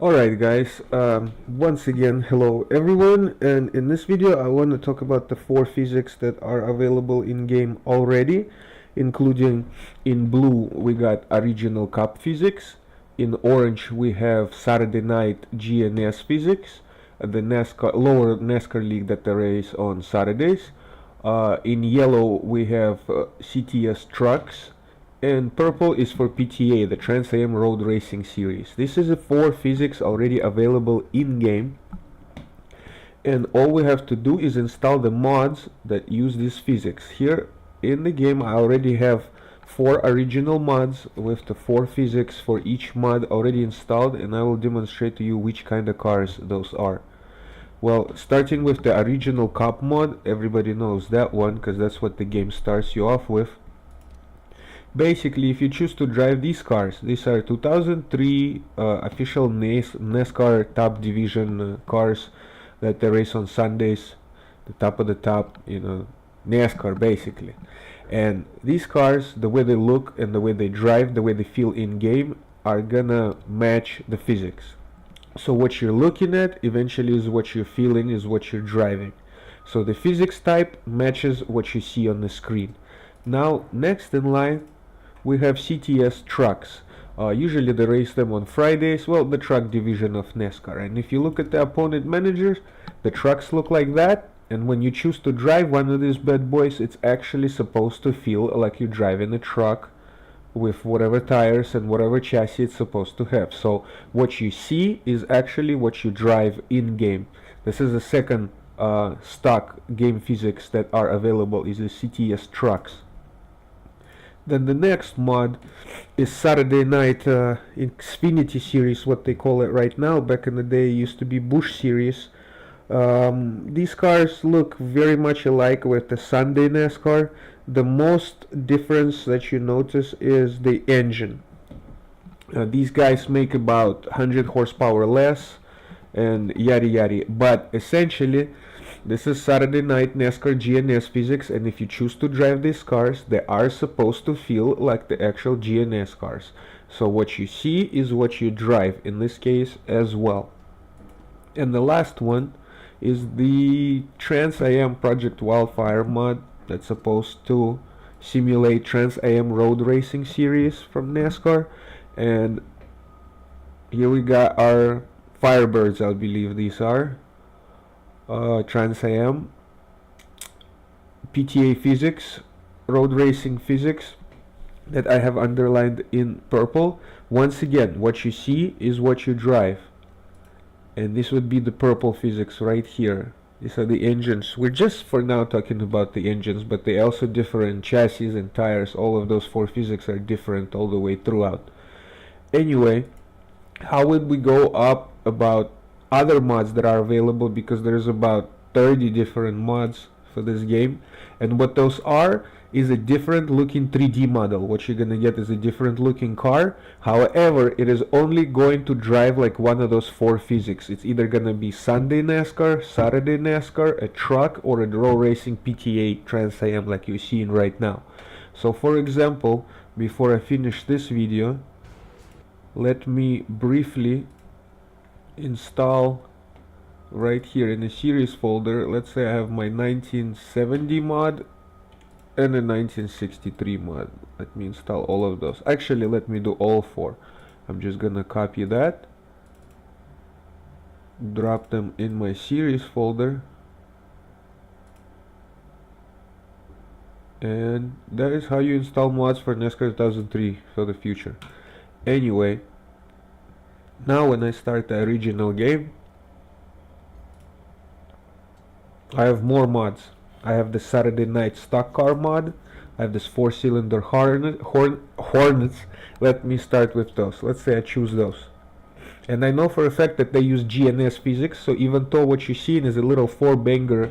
Alright guys, once again hello everyone, and in this video I want to talk about the 4 physics that are available in game already, including in blue we got original cup physics, in orange we have Saturday night GNS physics, the NASCAR lower NASCAR league that they race on Saturdays. In yellow we have CTS trucks, and purple is for PTA, the Trans Am Road Racing Series. This is a 4 physics already available in game, and all we have to do is install the mods that use this physics. Here in the game I already have 4 original mods with the 4 physics for each mod already installed, and I will demonstrate to you which kind of cars those are. Well, starting with the original Cup mod, everybody knows that one because that's what the game starts you off with. Basically, if you choose to drive these cars, these are 2003 official NASCAR top division cars that they race on Sundays, the top of the top, NASCAR basically. And these cars, the way they look and the way they drive, the way they feel in game, are gonna match the physics. So what you're looking at eventually is what you're feeling, is what you're driving. So the physics type matches what you see on the screen. Now, next in line, we have CTS trucks. Usually they race them on Fridays, well, the truck division of NASCAR. And if you look at the opponent managers, the trucks look like that. And when you choose to drive one of these bad boys, it's actually supposed to feel like you're driving a truck with whatever tires and whatever chassis it's supposed to have. So what you see is actually what you drive in game. This is the second stock game physics that are available, is the CTS trucks. Then the next mod is Saturday Night Xfinity Series, what they call it right now. Back in the day it used to be Busch Series. These cars look very much alike with the Sunday NASCAR. The most difference that you notice is the engine. These guys make about 100 horsepower less and yada yada, but essentially this is Saturday night NASCAR GNS physics, and if you choose to drive these cars, they are supposed to feel like the actual GNS cars. So what you see is what you drive in this case as well. And the last one is the Trans Am Project Wildfire mod that's supposed to simulate Trans Am Road Racing Series from NASCAR. And here we got our Firebirds, I believe these are. Trans Am PTA physics, road racing physics that I have underlined in purple. Once again, what you see is what you drive, and this would be the purple physics right here. These are the engines. We're just for now talking about the engines, but they also differ in chassis and tires. All of those 4 physics are different all the way throughout. Anyway, how would we go up about other mods that are available, because there's about 30 different mods for this game, and what those are is a different looking 3D model. What you're gonna get is a different looking car. However, it is only going to drive like one of those 4 physics. It's either gonna be Sunday NASCAR, Saturday NASCAR, a truck, or a road racing PTA Trans Am like you're seeing right now. So for example, before I finish this video, let me briefly install right here in the series folder. Let's say I have my 1970 mod and a 1963 mod. Let me install all of those. Actually, let me do all 4. I'm just gonna copy that, drop them in my series folder, and that is how you install mods for NASCAR 2003 for the future. Anyway, now when I start the original game, I have more mods. I have the Saturday Night Stock Car mod. I have this 4-cylinder Hornets. Let me start with those. Let's say I choose those. And I know for a fact that they use GNS physics, so even though what you're seeing is a little 4-banger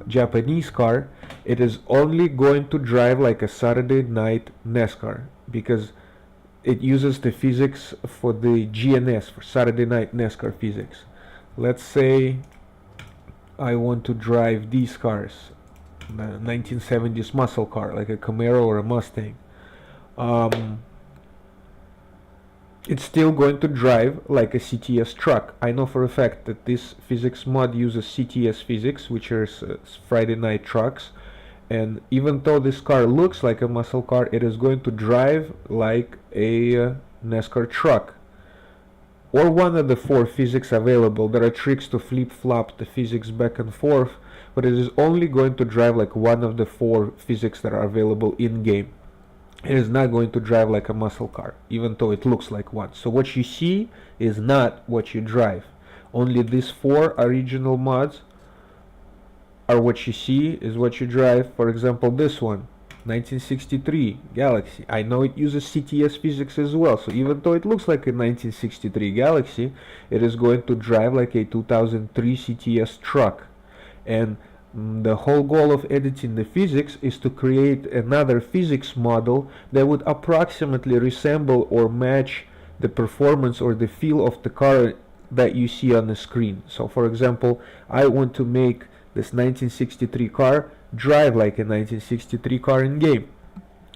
Japanese car, it is only going to drive like a Saturday night NASCAR, because it uses the physics for the GNS, for Saturday night NASCAR physics. Let's say I want to drive these cars, 1970s muscle car like a Camaro or a Mustang. it's still going to drive like a CTS truck. I know for a fact that this physics mod uses CTS physics, which is Friday night trucks, and even though this car looks like a muscle car, it is going to drive like a NASCAR truck, or one of the four physics available. There are tricks to flip-flop the physics back and forth, but it is only going to drive like one of the four physics that are available in-game. It is not going to drive like a muscle car, even though it looks like one. So what you see is not what you drive. Only these four original mods are what you see is what you drive. For example, this one, 1963 Galaxy. I know it uses CTS physics as well, so even though it looks like a 1963 Galaxy, it is going to drive like a 2003 CTS truck. And the whole goal of editing the physics is to create another physics model that would approximately resemble or match the performance or the feel of the car that you see on the screen. So for example, I want to make this 1963 car drive like a 1963 car in game.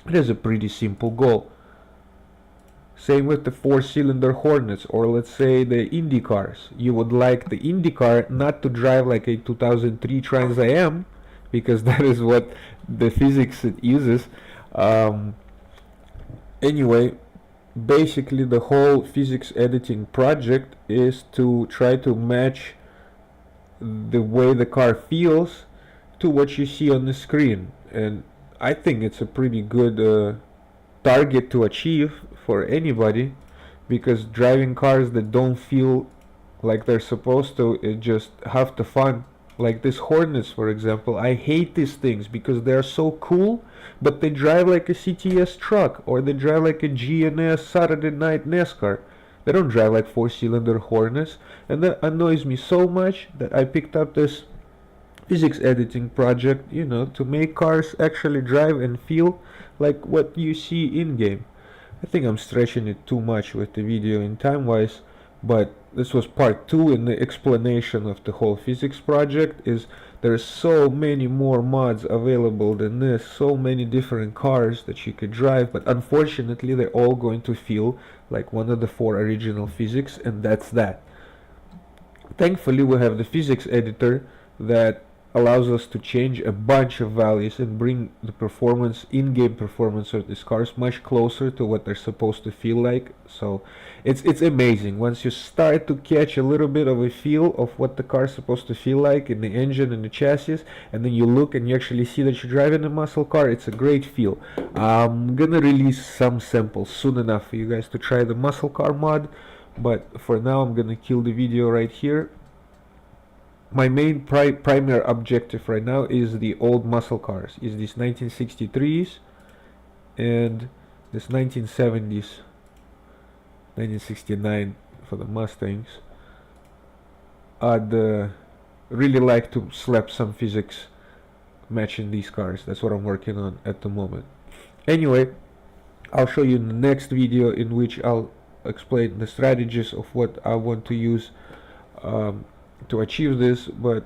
It is a pretty simple goal. Same with the four-cylinder Hornets, or let's say the Indy cars. You would like the Indy car not to drive like a 2003 Trans Am, because that is what the physics it uses. Anyway, basically the whole physics editing project is to try to match the way the car feels to what you see on the screen, and I think it's a pretty good target to achieve for anybody, because driving cars that don't feel like they're supposed to, it just half the fun. Like this Hornets, for example, I hate these things because they're so cool, but they drive like a CTS truck, or they drive like a GNS Saturday Night NASCAR. They don't drive like four-cylinder Hornets, and that annoys me so much that I picked up this physics editing project, you know, to make cars actually drive and feel like what you see in game. I think I'm stretching it too much with the video in time wise, but this was part 2 in the explanation of the whole physics project. Is there's so many more mods available than this, so many different cars that you could drive, but unfortunately they're all going to feel like one of the four original physics, and that's that. Thankfully we have the physics editor that allows us to change a bunch of values and bring the performance, in-game performance of these cars much closer to what they're supposed to feel like. So it's amazing once you start to catch a little bit of a feel of what the car is supposed to feel like in the engine and the chassis, and then you look and you actually see that you're driving a muscle car. It's a great feel. I'm gonna release some samples soon enough for you guys to try the muscle car mod, but for now I'm gonna kill the video right here. My main primary objective right now is the old muscle cars, is these 1963s and this 1970s, 1969 for the Mustangs. I'd really like to slap some physics matching these cars. That's what I'm working on at the moment. Anyway, I'll show you in the next video, in which I'll explain the strategies of what I want to use to achieve this, but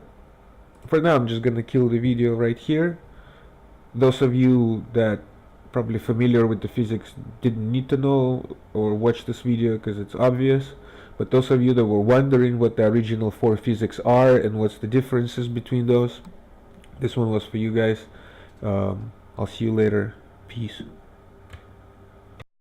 for now I'm just gonna kill the video right here. Those of you that probably familiar with the physics didn't need to know or watch this video because it's obvious, but those of you that were wondering what the original four physics are and what's the differences between those, this one was for you guys. I'll see you later. Peace.